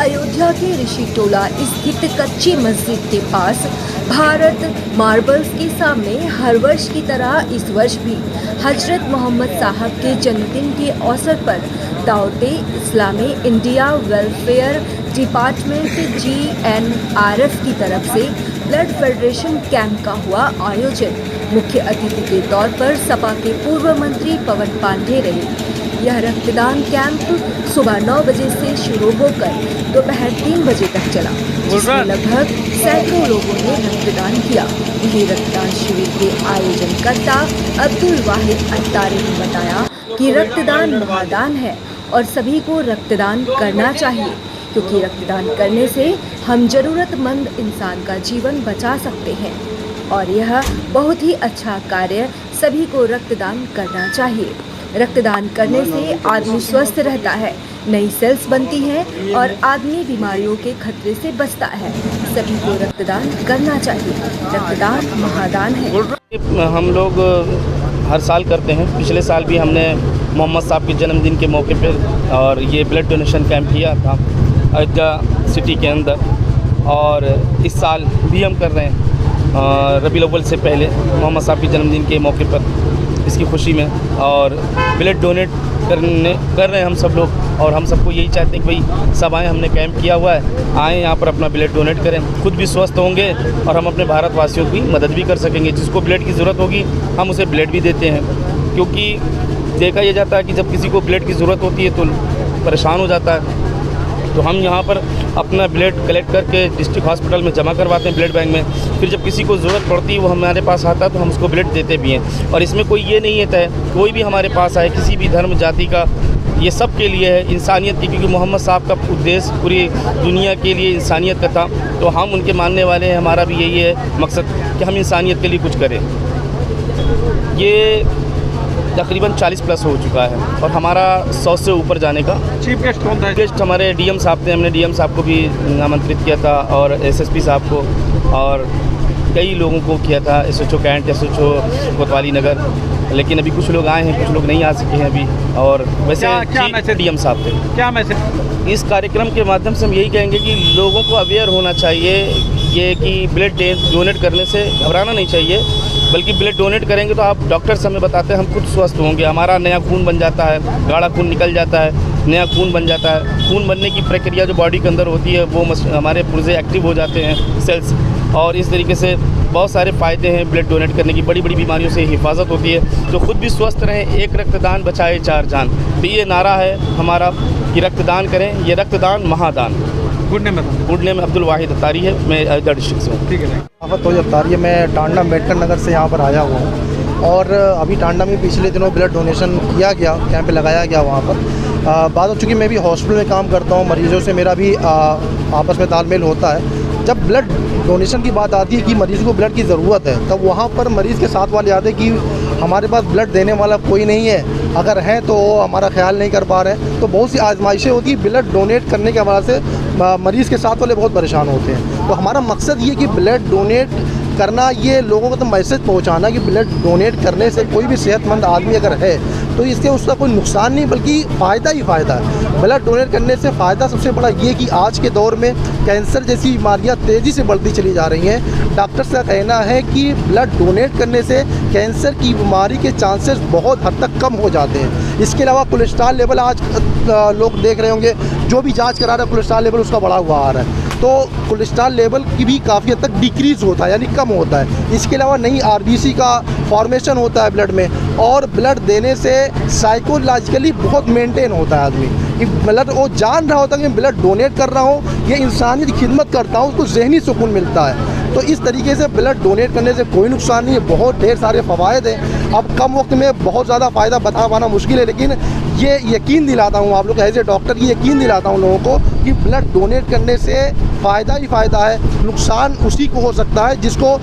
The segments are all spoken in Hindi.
अयोध्या के ऋषि टोला स्थित कच्ची मस्जिद के पास भारत मार्बल्स के सामने हर वर्ष की तरह इस वर्ष भी हजरत मोहम्मद साहब के जन्मदिन के अवसर पर दावते इस्लामी इंडिया वेलफेयर डिपार्टमेंट GNRF की तरफ से ब्लड फेडरेशन कैंप का हुआ आयोजन। मुख्य अतिथि के तौर पर सपा के पूर्व मंत्री पवन पांडे रहे। यह रक्तदान कैंप सुबह 9 बजे से शुरू होकर दोपहर 3 बजे तक चला, जिसमें लगभग सैकड़ों लोगों ने रक्तदान किया। वहीं रक्तदान शिविर के आयोजनकर्ता अब्दुल वाहिद अत्तारी ने बताया कि रक्तदान महादान है और सभी को रक्तदान करना चाहिए, क्योंकि रक्तदान करने से हम जरूरतमंद इंसान का जीवन बचा सकते हैं और यह बहुत ही अच्छा कार्य, सभी को रक्तदान करना चाहिए। रक्तदान करने से आदमी स्वस्थ रहता है, नई सेल्स बनती हैं और आदमी बीमारियों के खतरे से बचता है। सभी को रक्तदान करना चाहिए। रक्तदान महादान है। हम लोग हर साल करते हैं। पिछले साल भी हमने मोहम्मद साहब के जन्मदिन के मौके पर और ये ब्लड डोनेशन कैंप किया था अयोध्या सिटी के अंदर, और इस साल भी हम कर रहे हैं रबीउल अव्वल से पहले मोहम्मद साहब के जन्मदिन के मौके पर, इसकी खुशी में, और ब्लड डोनेट कर रहे हैं हम सब लोग। और हम सबको यही चाहते हैं कि भाई सब आएँ, हमने कैंप किया हुआ है, आएँ यहाँ पर अपना ब्लड डोनेट करें, खुद भी स्वस्थ होंगे और हम अपने भारतवासियों की मदद भी कर सकेंगे। जिसको ब्लड की ज़रूरत होगी हम उसे ब्लड भी देते हैं, क्योंकि देखा यह जाता है कि जब किसी को ब्लड की ज़रूरत होती है तो परेशान हो जाता है। तो हम यहाँ पर अपना ब्लड कलेक्ट करके डिस्ट्रिक्ट हॉस्पिटल में जमा करवाते हैं ब्लड बैंक में। फिर जब किसी को ज़रूरत पड़ती है वो हमारे पास आता है तो हम उसको ब्लड देते भी हैं। और इसमें कोई ये नहीं है तय, कोई भी हमारे पास आए, किसी भी धर्म जाति का, ये सब के लिए है, इंसानियत की, क्योंकि मोहम्मद साहब का उद्देश्य पूरी दुनिया के लिए इंसानियत का था। तो हम उनके मानने वाले हैं, हमारा भी यही है मकसद कि हम इंसानियत के लिए कुछ करें। ये तकरीबन 40+ हो चुका है और हमारा 100 से ऊपर जाने का। चीफ गेस्ट कौन था? गेस्ट हमारे DM साहब थे। हमने DM साहब को भी आमंत्रित किया था और SSP साहब को और कई लोगों को किया था, SHO कैंट, SHO कोतवाली नगर। लेकिन अभी कुछ लोग आए हैं, कुछ लोग नहीं आ सके हैं अभी। और वैसे क्या DM साहब थे। क्या मैसेज? इस कार्यक्रम के माध्यम से हम यही कहेंगे कि लोगों को अवेयर होना चाहिए ये कि ब्लड डोनेट करने से घबराना नहीं चाहिए, बल्कि ब्लड डोनेट करेंगे तो आप, डॉक्टर से हमें बताते हैं, हम खुद स्वस्थ होंगे, हमारा नया खून बन जाता है, गाढ़ा खून निकल जाता है, नया खून बन जाता है। खून बनने की प्रक्रिया जो बॉडी के अंदर होती है वो हमारे पुर्जे एक्टिव हो जाते हैं, सेल्स, और इस तरीके से बहुत सारे फ़ायदे हैं ब्लड डोनेट करने की। बड़ी बड़ी बीमारियों से हिफाजत होती है। तो खुद भी स्वस्थ रहें, एक रक्तदान बचाए 4 जान। तो ये नारा है हमारा कि रक्तदान करें, ये रक्तदान महादान। गुड नेम अब्दुल वाहिद अत्तारी है, मैं अयोध्या डिस्ट्रिक्ट से हूँ। ठीक है। अत्तारी, मैं टांडा अम्बेडकर नगर से यहाँ पर आया हुआ हूँ और अभी टांडा में पिछले दिनों ब्लड डोनेशन किया गया, कैंप लगाया गया वहाँ पर। बात हो चूँकि मैं भी हॉस्पिटल में काम करता हूँ, मरीजों से मेरा भी आपस में तालमेल होता है। जब ब्लड डोनेशन की बात आती है कि मरीज़ को ब्लड की ज़रूरत है, तब वहाँ पर मरीज़ के साथ वाले आते हैं कि हमारे पास ब्लड देने वाला कोई नहीं है, अगर है तो हमारा ख्याल नहीं कर पा रहे हैं। तो बहुत सी आजमाइशें होती हैं ब्लड डोनेट करने के हवाले से, मरीज़ के साथ वाले बहुत परेशान होते हैं। तो हमारा मकसद ये कि ब्लड डोनेट करना, ये लोगों को तो मैसेज पहुंचाना कि ब्लड डोनेट करने से कोई भी सेहतमंद आदमी अगर है तो इससे उसका कोई नुकसान नहीं बल्कि फ़ायदा ही फ़ायदा है। ब्लड डोनेट करने से फ़ायदा सबसे बड़ा ये कि आज के दौर में कैंसर जैसी बीमारियां तेज़ी से बढ़ती चली जा रही हैं। डॉक्टर्स का कहना है कि ब्लड डोनेट करने से कैंसर की बीमारी के चांसेस बहुत हद तक कम हो जाते हैं। इसके अलावा कोलेस्ट्रॉल लेवल आज लोग देख रहे होंगे, जो भी जाँच करा रहा है कोलेस्ट्रॉल लेवल उसका बढ़ा हुआ आ रहा है, तो कोलेस्ट्रॉल लेवल की भी काफ़ी हद तक डिक्रीज़ होता है, यानी कम होता है। इसके अलावा नई RBC का फॉर्मेशन होता है ब्लड में, और ब्लड देने से साइकोलॉजिकली बहुत मेंटेन होता है आदमी कि ब्लड वो जान रहा होता है कि मैं ब्लड डोनेट कर रहा हूँ, ये इंसानियत की खिदमत करता हूँ, उसको ज़हनी सुकून मिलता है। तो इस तरीके से ब्लड डोनेट करने से कोई नुकसान नहीं है, बहुत ढेर सारे फ़वायद हैं। अब कम वक्त में बहुत ज़्यादा फ़ायदा बता पाना मुश्किल है, लेकिन ये यकीन दिलाता हूँ आप लोग एज ए डॉक्टर, ये यकीन दिलाता हूँ लोगों को कि ब्लड डोनेट करने से फ़ायदा ही फ़ायदा है। नुकसान उसी को हो सकता है जिसको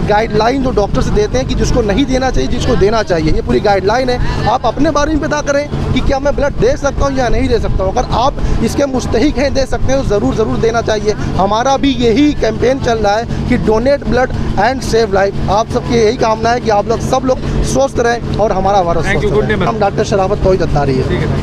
गाइडलाइन जो डॉक्टर से देते हैं कि जिसको नहीं देना चाहिए, जिसको देना चाहिए, ये पूरी गाइडलाइन है। आप अपने बारे में पता करें कि क्या मैं ब्लड दे सकता हूँ या नहीं दे सकता हूँ। अगर आप इसके मुस्तहिक हैं, दे सकते हैं, तो ज़रूर देना चाहिए। हमारा भी यही कैंपेन चल रहा है कि donate blood and save life. आप सबकी यही कामना है कि आप लोग सब लोग स्वस्थ रहें और हमारा भारत स्वस्थ रहे। हम डॉक्टर शराफत तोहिद अत्तारी है।